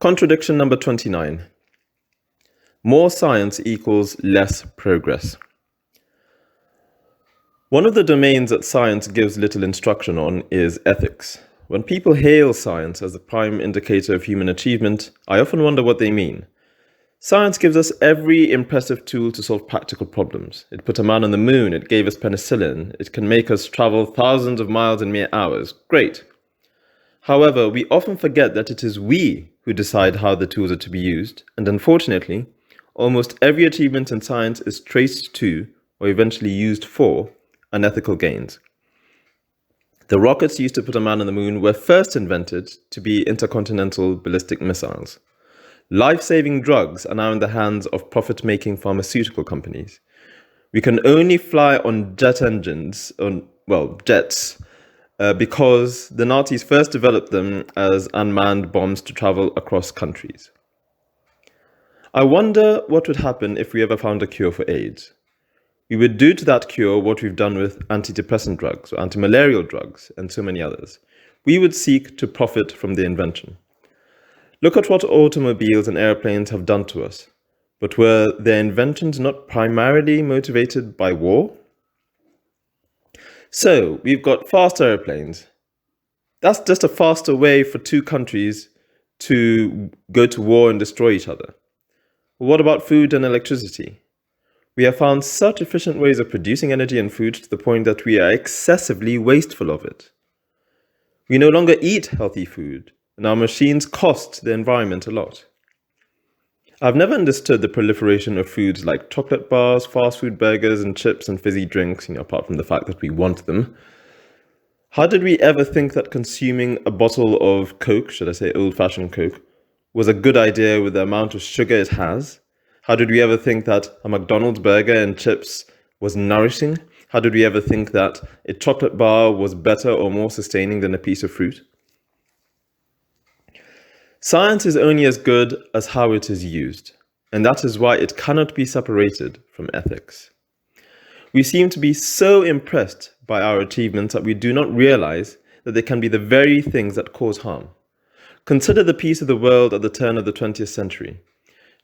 Contradiction number 29. More science equals less progress. One of the domains that science gives little instruction on is ethics. When people hail science as the prime indicator of human achievement, I often wonder what they mean. Science gives us every impressive tool to solve practical problems. It put a man on the moon, it gave us penicillin, it can make us travel thousands of miles in mere hours. Great. However, we often forget that it is we who decide how the tools are to be used, and unfortunately, almost every achievement in science is traced to, or eventually used for, unethical gains. The rockets used to put a man on the moon were first invented to be intercontinental ballistic missiles. Life-saving drugs are now in the hands of profit-making pharmaceutical companies. We can only fly on jet engines, jets, because the Nazis first developed them as unmanned bombs to travel across countries. I wonder what would happen if we ever found a cure for AIDS. We would do to that cure what we've done with antidepressant drugs or anti-malarial drugs and so many others. We would seek to profit from the invention. Look at what automobiles and airplanes have done to us. But were their inventions not primarily motivated by war? So, we've got fast airplanes. That's just a faster way for two countries to go to war and destroy each other. What about food and electricity? We have found such efficient ways of producing energy and food to the point that we are excessively wasteful of it. We no longer eat healthy food, and our machines cost the environment a lot. I've never understood the proliferation of foods like chocolate bars, fast food burgers, and chips and fizzy drinks, apart from the fact that we want them. How did we ever think that consuming a bottle of Coke, should I say old-fashioned Coke, was a good idea with the amount of sugar it has? How did we ever think that a McDonald's burger and chips was nourishing? How did we ever think that a chocolate bar was better or more sustaining than a piece of fruit? Science is only as good as how it is used, and that is why it cannot be separated from ethics. We seem to be so impressed by our achievements that we do not realize that they can be the very things that cause harm. Consider the peace of the world at the turn of the 20th century.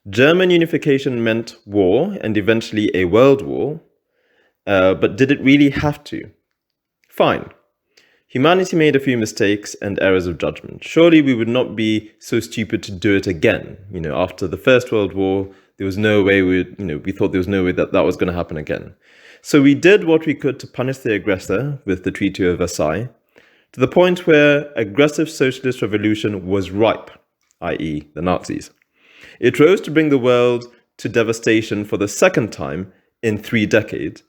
German unification meant war and eventually a world war, but did it really have to? Fine. Humanity made a few mistakes and errors of judgment. Surely we would not be so stupid to do it again. After the First World War, there was no way we thought there was no way that was going to happen again. So we did what we could to punish the aggressor with the Treaty of Versailles, to the point where aggressive socialist revolution was ripe, i.e. the Nazis. It rose to bring the world to devastation for the second time in 3 decades,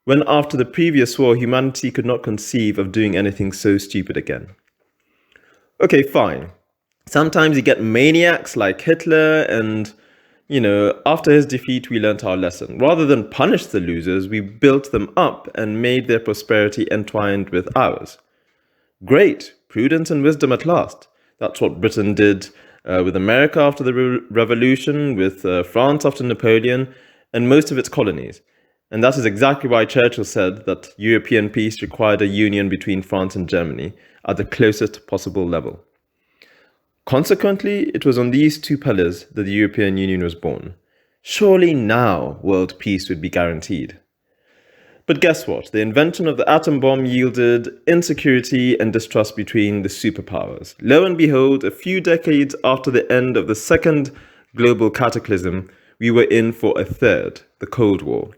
when after the previous war, humanity could not conceive of doing anything so stupid again. Okay, fine. Sometimes you get maniacs like Hitler and, after his defeat, we learnt our lesson. Rather than punish the losers, we built them up and made their prosperity entwined with ours. Great, prudence and wisdom at last. That's what Britain did with America after the Revolution, with France after Napoleon, and most of its colonies. And that is exactly why Churchill said that European peace required a union between France and Germany at the closest possible level. Consequently, it was on these 2 pillars that the European Union was born. Surely now world peace would be guaranteed. But guess what? The invention of the atom bomb yielded insecurity and distrust between the superpowers. Lo and behold, a few decades after the end of the second global cataclysm, we were in for a third, the Cold War.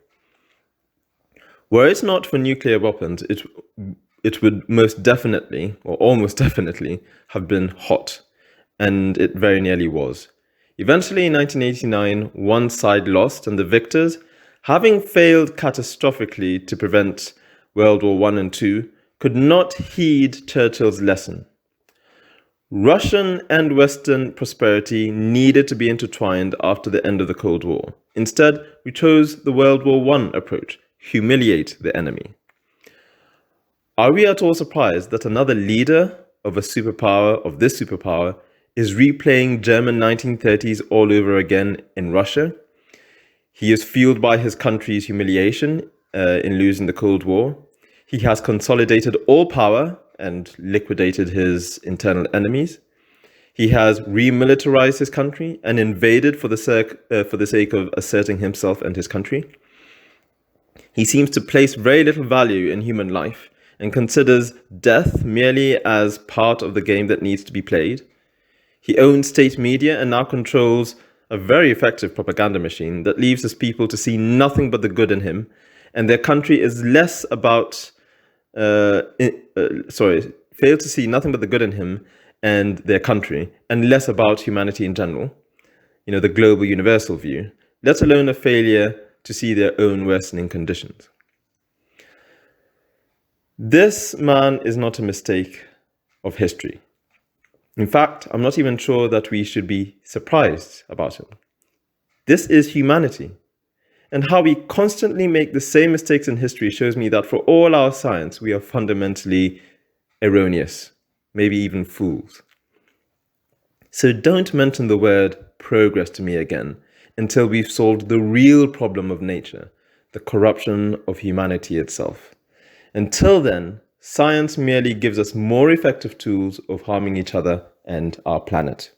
Were it not for nuclear weapons, it would most definitely, or almost definitely, have been hot. And it very nearly was. Eventually, in 1989, one side lost, and the victors, having failed catastrophically to prevent World War I and II, could not heed Churchill's lesson. Russian and Western prosperity needed to be intertwined after the end of the Cold War. Instead, we chose the World War I approach: humiliate the enemy. Are we at all surprised that another leader of this superpower, is replaying German 1930s all over again in Russia? He is fueled by his country's humiliation in losing the Cold War. He has consolidated all power and liquidated his internal enemies. He has remilitarized his country and invaded for the sake of asserting himself and his country. He seems to place very little value in human life and considers death merely as part of the game that needs to be played. He owns state media and now controls a very effective propaganda machine that leaves his people to see nothing but the good in him, and their country is less about, fail to see nothing but the good in him and their country, and less about humanity in general, the global universal view, let alone a failure to see their own worsening conditions. This man is not a mistake of history. In fact, I'm not even sure that we should be surprised about him. This is humanity. And how we constantly make the same mistakes in history shows me that for all our science, we are fundamentally erroneous, maybe even fools. So don't mention the word progress to me again until we've solved the real problem of nature, the corruption of humanity itself. Until then, science merely gives us more effective tools of harming each other and our planet.